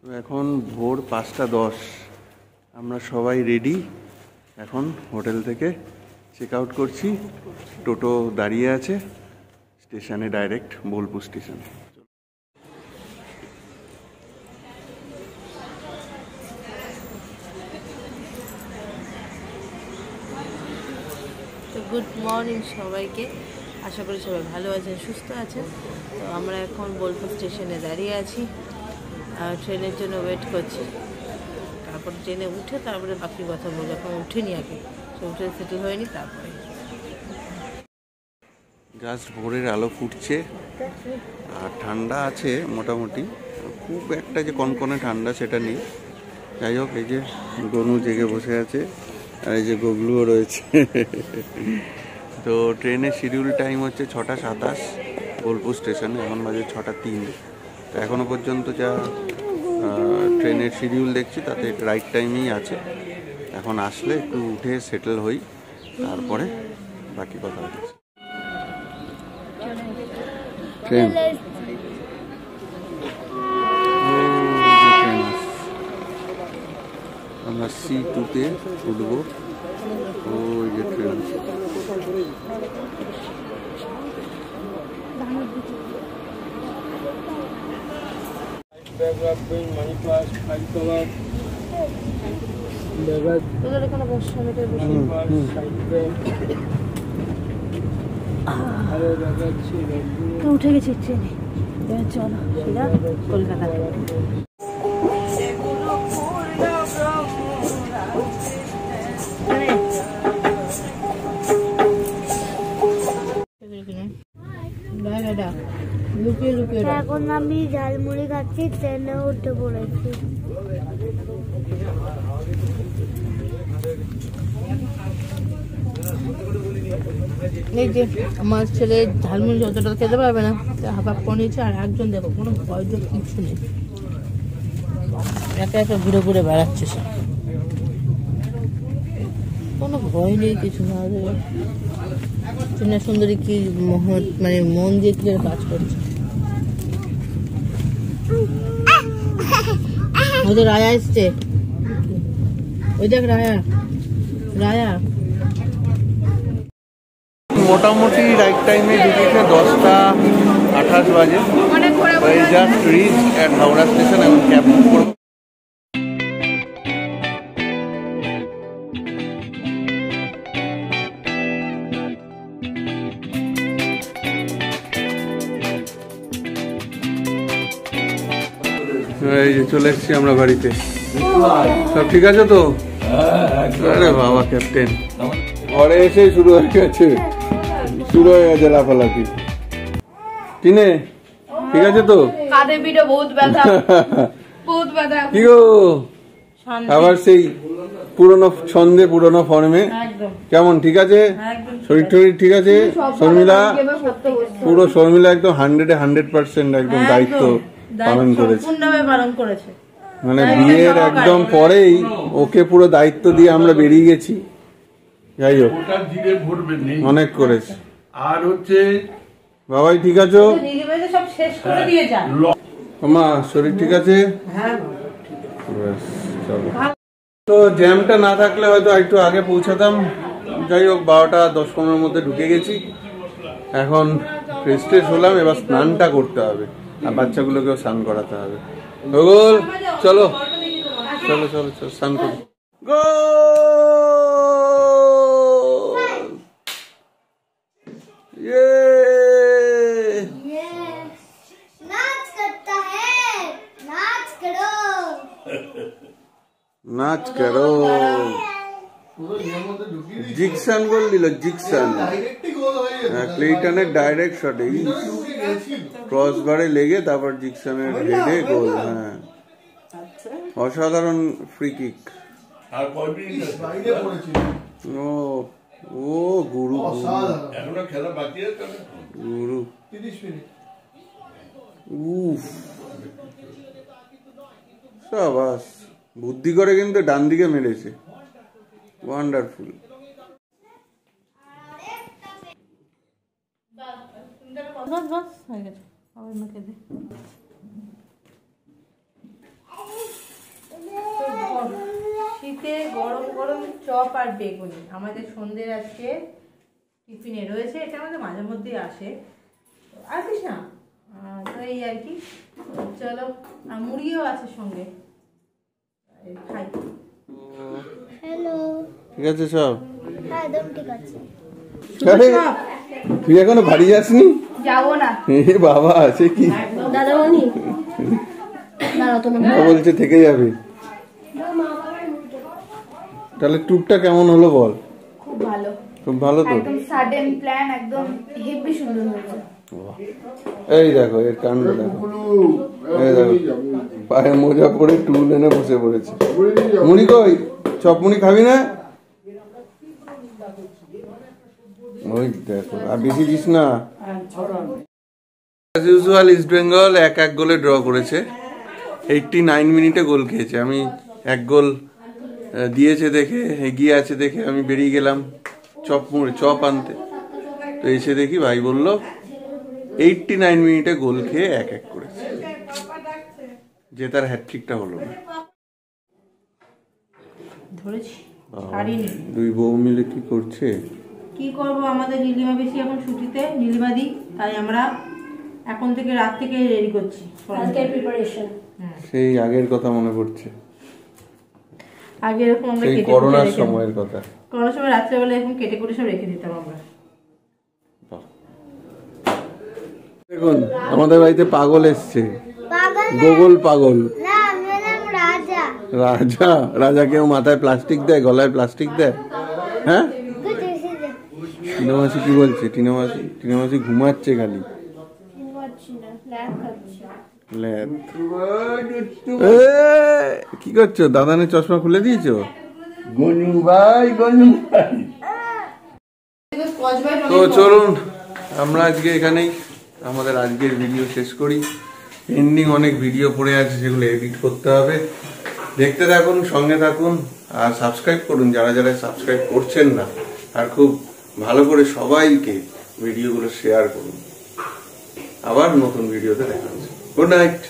তো এখন ভোর 5:10, আমরা সবাই রেডি। এখন হোটেল থেকে চেক আউট করছি। টোটো দাঁড়িয়ে আছে স্টেশনে, ডাইরেক্ট বোলপুর স্টেশন। তো গুড মর্নিং সবাইকে, আশা করি সবাই ভালো আছেন, সুস্থ আছেন। তো আমরা এখন বোলপুর স্টেশনে দাঁড়িয়ে আছি, ট্রেনের জন্য ওয়েট করছি। তারপর ট্রেনে উঠে তারপরে বাকি কথা বলবো। এখন উঠিনি, আগে উঠে সেটেল হয়নি। তারপরে জাস্ট ভোরের আলো ফুটছে আর ঠান্ডা আছে মোটামুটি, খুব একটা যে কনকনে ঠান্ডা সেটা নেই। যাই হোক, এই যে গনু জেগে বসে আছে আর এই যে গগলুও রয়েছে। তো ট্রেনের শিডিউল টাইম হচ্ছে 6:27 বোলপুর স্টেশনে, এখন বাজে 6:03। তো এখনও পর্যন্ত যা ট্রেনের শিডিউল দেখছি তাতে রাইট টাইমেই আছে। এখন আসলে একটু উঠে সেটেল হই, তারপরে বাকি কথা হচ্ছে। ট্রেন আমরা C2-তে উঠবো। ওই যে ট্রেন উঠে গেছি ট্রেনে। চলো সোজা কলকাতা। এখন আমি ঝালমুড়ি খাচ্ছি, ট্রেনে উঠে পড়েছি। এই যে আমার ছেলে ঝালমুড়ি যতটা খেতে পারবে না, হাফ হাফ করে নিয়েছে। আর একজন দেখো, কোনো ভয় তো কিছু নেই, একা একা ঘুরে ঘুরে বেড়াচ্ছে সে, কোনো ভয় নেই কিছু না। চুনা সুন্দরী কি মানে মন দিয়ে কি কাজ করছে। ওই তো রায়া এসছে, ওই দেখ রায়া। মোটামুটি রাইট টাইমে ঢুকেছে, 10:28 বাজে। Just reach at Howrah station. এখন ক্যাব বুক করবো। এই যে চলে এসছি আমরা বাড়িতে। সব ঠিক আছে তো? আরে বাবা, ক্যাপ্টেন ঘরে এসে শুরু হয়ে গেছে লাফালাফি। কিনে ঠিক আছে তো? কি গো, আবার সেই পুরনো ছন্দে পুরনো ফর্মে? কেমন ঠিক আছে? শরীর টরীর ঠিক আছে? শর্মিলা পুরো, শর্মিলা একদম 100% একদম দায়িত্ব পালন করেছে। মানে বিয়ের একদম পরেই ওকে পুরো দায়িত্ব দিয়ে আমরা বেরিয়ে গেছি। যাই হোক, অনেক করেছে। আর হচ্ছে বাবাই ঠিক আছো? মা শরীর ঠিক আছে? তো জ্যামটা না থাকলে হয়তো একটু আগে পৌঁছাতাম। যাই হোক, 12:10-15 মধ্যে ঢুকে গেছি। এখন ফ্রেশ ট্রেশ হলাম, এবার স্নানটা করতে হবে আর বাচ্চাগুলোকেও স্নান করাতে হবে। গোল চলো চলো চলো চলো স্নান করি। গো নাচ করো। জিকসান গোল দিল, জিকসান ক্লেটনের ডাইরেক্ট শটে ক্রস বারে লেগে তারপর জিকসানের হেডে গোল। হ্যাঁ, অসাধারণ ফ্রি কিক। ও ও গুরু গুরু। উফ, সাবাস, বুদ্ধি করে কিন্তু ডান দিকে মেরেছে। ওয়ান্ডারফুল। बस बस हो गया। और मैं कह दे শীতে গরম গরম চপ আর বেগুনি আমাদের সন্ধ্যের আজকে টিফিনে রয়েছে। এটা আমাদের মাঝে মধ্যেই আসে, আসিস না তো এই আর কি। চলো, আর মুড়িও আছে সঙ্গে, খাই। হ্যালো। ঠিক আছে সব? হ্যাঁ একদম ঠিক আছে। আরে তুই এখনো বাড়ি যাসনি? যাবো না। এ বাবা, আছে কি দাদামণি দাঁড়াও, তোমার বলছে থেকে যাবে। তাহলে ট্যুরটা কেমন হলো বল? খুব ভালো, খুব ভালো তো। একদম সাডেন প্ল্যান, একদম হেভি সুন্দর হয়েছে। এই দেখো এর কাণ্ড দেখো, এই দেখো পায়ে মোজা পরে টুল এনে বসে পড়েছে। মুড়ি কই? চপ মুড়ি খাবি না? ওই দেখো, আর বেশি দিস না। অ্যাজ ইউজুয়াল ইস্ট বেঙ্গল 1-1 গোলে ড্র করেছে। 89 মিনিটে গোল খেয়েছে। আমি এক গোল দিয়েছে দেখে, এগিয়ে আছে দেখে আমি বেরিয়ে গেলাম চপ আনতে। তো এসে দেখি ভাই বলল 89 মিনিটে গোল খেয়ে 1-1 করেছে, যে তার হ্যাটট্রিকটা হলো না। ধরেছি, পারিনি। দুই বউ মিলে কি করছে? কি করবো, আমাদের নীলিমা বেশি এখন ছুটিতে, নীলিমাদি, তাই আমরা এখন থেকে রাত থেকে রেডি করছি আজকের প্রিপারেশন। সেই আগের কথা মনে পড়ছে, আগে এরকম আমরা সেই কেটে করোনার সময়ের কথা। করোনার সময় রাত্রেবেলা এরকম কেটে করে সব রেখে দিতাম আমরা। দেখুন আমাদের বাড়িতে পাগল এসছে, পাগল গোগল পাগল। না, আমি হলাম রাজা। রাজা? রাজা কেউ মাথায় প্লাস্টিক দেয়, গলায় প্লাস্টিক দেয়? হ্যাঁ, টিনামাসি কি বলছে? টিনামাসি ঘুমাচ্ছে খালি। কি করছো? দাদানের চশমা খুলে দিয়েছো? তো চলুন আমরা আজকে এখানেই আমাদের আজকের ভিডিও শেষ করি। এন্ডিং অনেক ভিডিও পড়ে আছে, সেগুলো এডিট করতে হবে। দেখতে থাকুন, সঙ্গে থাকুন, আর সাবস্ক্রাইব করুন যারা যারা সাবস্ক্রাইব করছেন না। আর খুব ভালো করে সবাইকে ভিডিওগুলো শেয়ার করুন। আবার নতুন ভিডিওতে দেখা হচ্ছে। Good night.